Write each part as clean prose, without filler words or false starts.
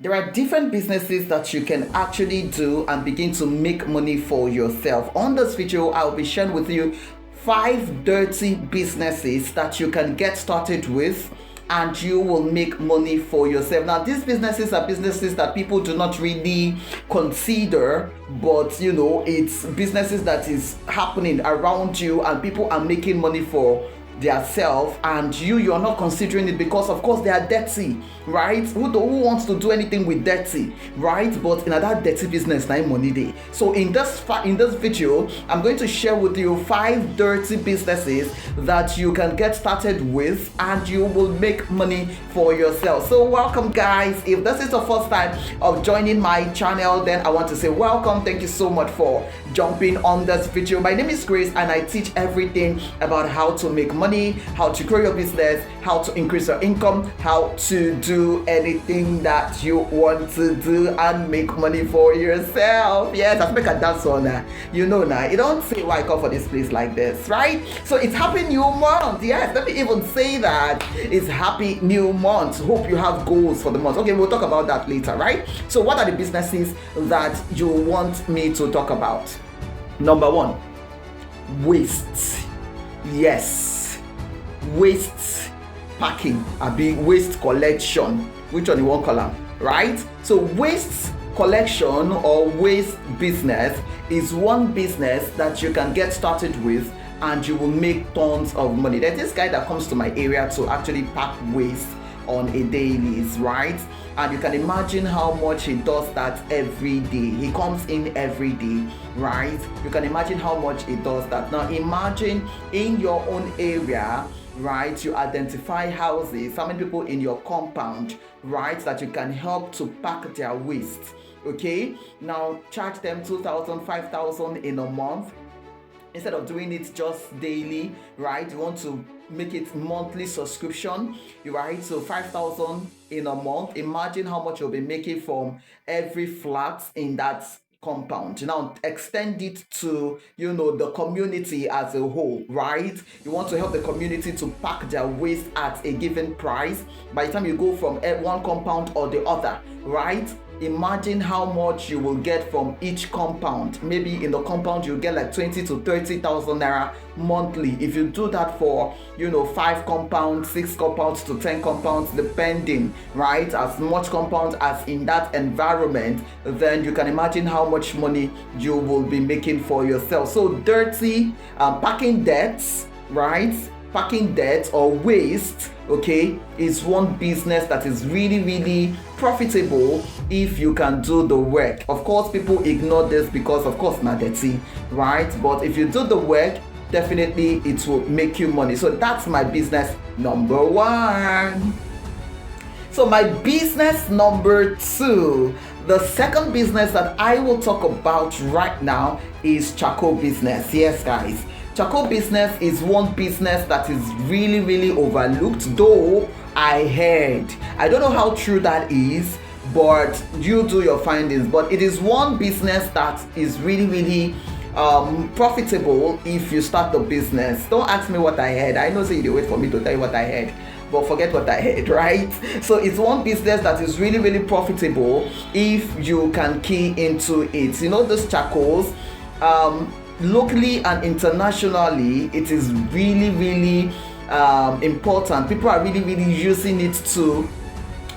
There are different businesses that you can actually do and begin to make money for yourself. On this video, I'll be sharing with you 5 dirty businesses that you can get started with and you will make money for yourself. Now, these businesses are businesses that people do not really consider, but it's businesses that is happening around you and people are making money for their self, and you're not considering it because of course they are dirty, right? Who wants to do anything with dirty, right? But in that dirty business, now money day. So in this video, I'm going to share with you 5 dirty businesses that you can get started with and you will make money for yourself. So welcome, guys. If this is the first time of joining my channel, then I want to say welcome. Thank you so much for jumping on this video. My name is Grace and I teach everything about how to make money, how to grow your business, how to increase your income, how to do anything that you want to do and make money for yourself. Yes, I make a dance on that. Now, you don't say why I come for this place like this, right? So it's happy new month. Yes, let me even say that it's happy new month. Hope you have goals for the month. Okay, we'll talk about that later, right? So what are the businesses that you want me to talk about? Number 1, waste. Yes, waste packing, a big waste collection. Which one you want column, right? So waste collection or waste business is one business that you can get started with and you will make tons of money. There's this guy that comes to my area to actually pack waste on a daily, right? And you can imagine how much he does that every day. He comes in every day, right? You can imagine how much he does that. Now imagine in your own area, right? You identify houses, how many people in your compound, right? That you can help to pack their waste. Okay, now charge them 2,000, 5,000 in a month. Instead of doing it just daily, right? You want to make it monthly subscription, right? So 5,000 in a month. Imagine how much you'll be making from every flat in that compound. Now extend it to the community as a whole, right? You want to help the community to pack their waste at a given price. By the time you go from one compound or the other, right? Imagine how much you will get from each compound. Maybe in the compound you get like 20 to 30,000 naira monthly. If you do that for 5 compounds, 6 compounds to 10 compounds, depending, right? As much compounds as in that environment, then you can imagine how much money you will be making for yourself. So dirty packing debts, right? Packing debt or waste, okay, is one business that is really profitable if you can do the work. Of course, people ignore this because of course not dirty, right? But if you do the work, definitely it will make you money. So that's my business number 1. So my business number 2, the second business that I will talk about right now is charcoal business. Yes, guys. Charcoal business is one business that is really overlooked, though I heard. I don't know how true that is, but you do your findings. But it is one business that is really profitable if you start the business. Don't ask me what I heard. I know say you wait for me to tell you what I heard, but forget what I heard, right? So it's one business that is really profitable if you can key into it. Those charcoals, locally and internationally, it is really important. People are really using it to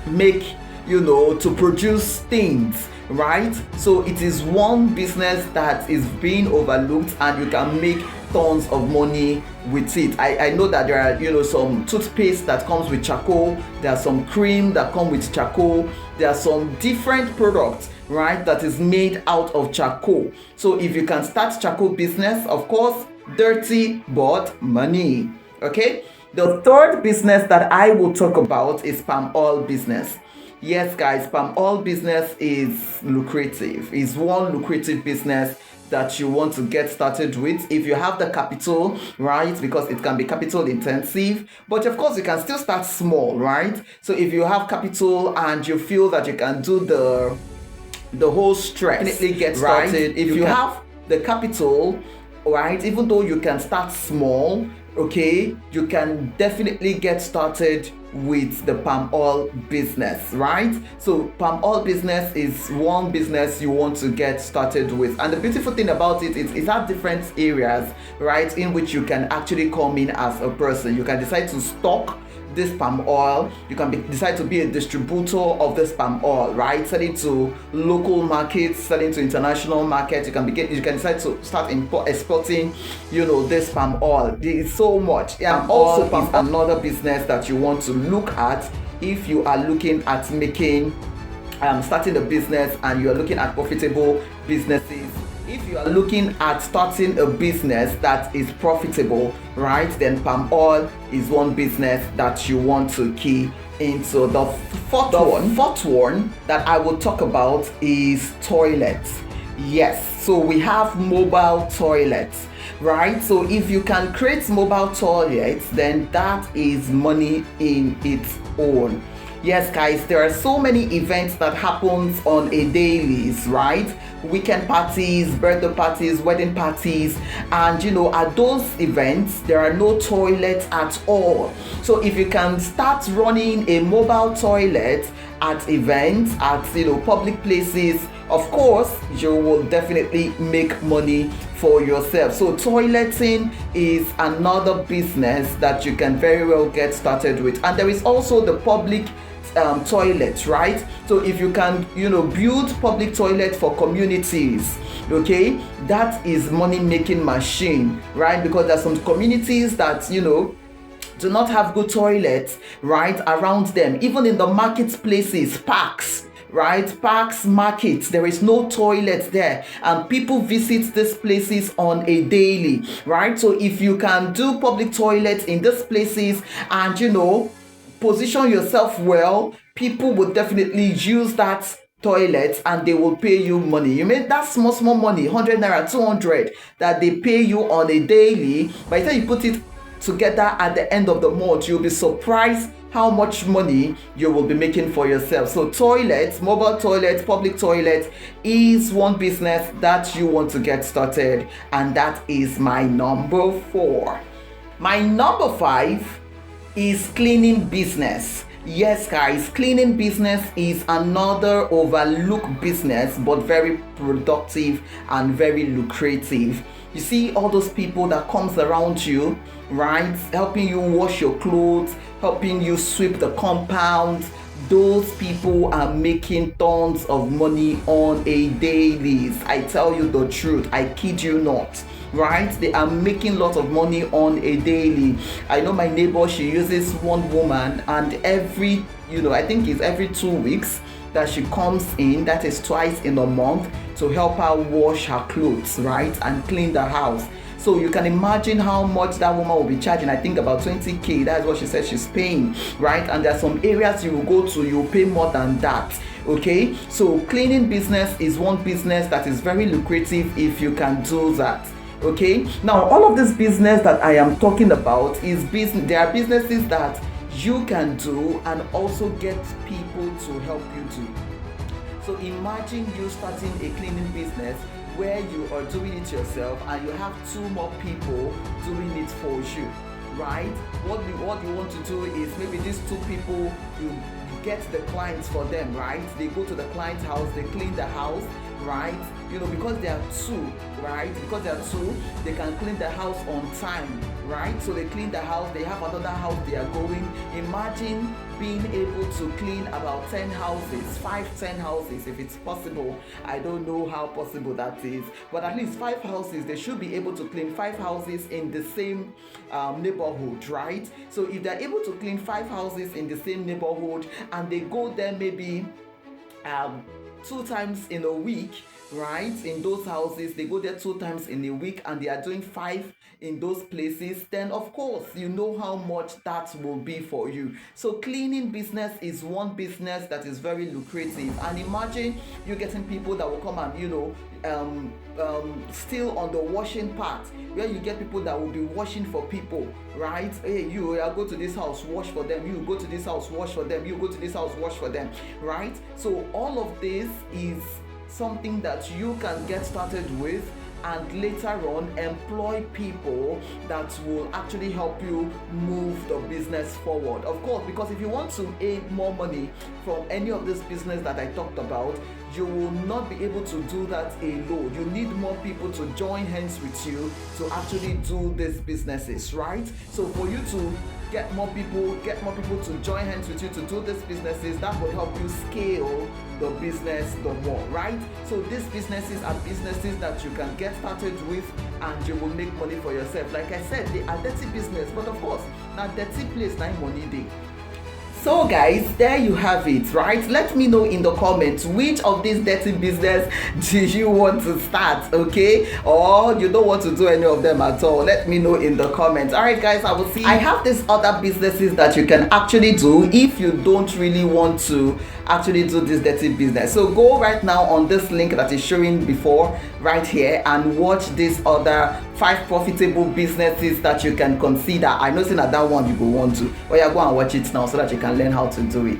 make, to produce things, right? So it is one business that is being overlooked and you can make tons of money with it. I know that there are some toothpaste that comes with charcoal, there are some cream that come with charcoal, there are some different products, right, that is made out of charcoal. So if you can start charcoal business, of course, dirty but money. Okay, the third business that I will talk about is palm oil business. Yes, guys, palm oil business is lucrative. It's one lucrative business that you want to get started with if you have the capital, right? Because it can be capital intensive, but of course you can still start small, right? So if you have capital and you feel that you can do the whole stretch, definitely get started. Right? If you have the capital, right, even though you can start small, okay, you can definitely get started with the palm oil business, right? So palm oil business is one business you want to get started with, and the beautiful thing about it is it has different areas, right, in which you can actually come in as a person. You can decide to stock this palm oil. You can decide to be a distributor of this palm oil, right? Selling to local markets, selling to international markets. You can decide to start exporting, this palm oil. There is so much. And also palm is another business that you want to look at if you are looking at starting a business and you are looking at profitable businesses. If you are looking at starting a business that is profitable, right, then palm oil is one business that you want to key into. The fourth one that I will talk about is toilets. Yes, so we have mobile toilets, right? So if you can create mobile toilets, then that is money in its own. Yes, guys, there are so many events that happens on a daily, right? Weekend parties, birthday parties, wedding parties, and at those events there are no toilets at all. So if you can start running a mobile toilet at events, at public places, of course you will definitely make money for yourself. So toileting is another business that you can very well get started with. And there is also the public toilets, right? So if you can build public toilet for communities, okay, that is money making machine, right? Because there's some communities that do not have good toilets, right, around them. Even in the marketplaces, parks, right, parks, markets, there is no toilet there, and people visit these places on a daily, right? So if you can do public toilets in these places and position yourself well, people will definitely use that toilet and they will pay you money. You made that small money, 100 naira, 200, that they pay you on a daily. By the time you put it together at the end of the month, you'll be surprised how much money you will be making for yourself. So toilets, mobile toilets, public toilets is one business that you want to get started, and that is my number 4. My number 5 is cleaning business. Yes, guys, cleaning business is another overlooked business, but very productive and very lucrative. You see all those people that comes around you, right, helping you wash your clothes, helping you sweep the compound. Those people are making tons of money on a daily. I tell you the truth, I kid you not, right? They are making lots of money on a daily. I know my neighbor, she uses one woman, and every I think it's every 2 weeks that she comes in, that is twice in a month, to help her wash her clothes, right, and clean the house. So you can imagine how much that woman will be charging. I think about 20k. That's what she said she's paying, right? And there are some areas you will go to, you'll pay more than that. Okay, so cleaning business is one business that is very lucrative if you can do that. Okay, now all of this business that I am talking about is business. There are businesses that you can do and also get people to help you do. So imagine you starting a cleaning business where you are doing it yourself and you have 2 more people doing it for you, right? What you want to do is maybe these 2 people, you get the clients for them, right? They go to the client's house, they clean the house, right? Because they are 2, right? Because they are 2, they can clean the house on time, right? So they clean the house, they have another house they are going. Imagine being able to clean about 10 houses, 5-10 houses if it's possible. I don't know how possible that is, but at least 5 houses. They should be able to clean 5 houses in the same neighborhood, right? So if they're able to clean 5 houses in the same neighborhood and they go there maybe 2 times in a week, right? In those houses, they go there 2 times in a week and they are doing 5 in those places, then of course you know how much that will be for you. So cleaning business is one business that is very lucrative. And imagine you getting people that will come and still on the washing part, where you get people that will be washing for people, right? Hey, you go to this house, wash for them. You go to this house, wash for them. You go to this house, wash for them, right? So all of this is something that you can get started with and later on employ people that will actually help you move the business forward. Of course, because if you want to earn more money from any of this business that I talked about, you will not be able to do that alone. You need more people to join hands with you to actually do these businesses, right? So for you to get more people to join hands with you to do these businesses, that will help you scale the business the more, right? So these businesses are businesses that you can get started with and you will make money for yourself. Like I said, they are dirty business, but of course, now dirty place like money day. So guys, there you have it, right? Let me know in the comments which of these dirty business do you want to start, okay? Or you don't want to do any of them at all. Let me know in the comments. All right guys, I will see. I have these other businesses that you can actually do if you don't really want to actually do this dirty business. So go right now on this link that is showing before right here and watch these other 5 profitable businesses that you can consider. I know saying that one you go want to, but yeah, go and watch it now so that you can learn how to do it.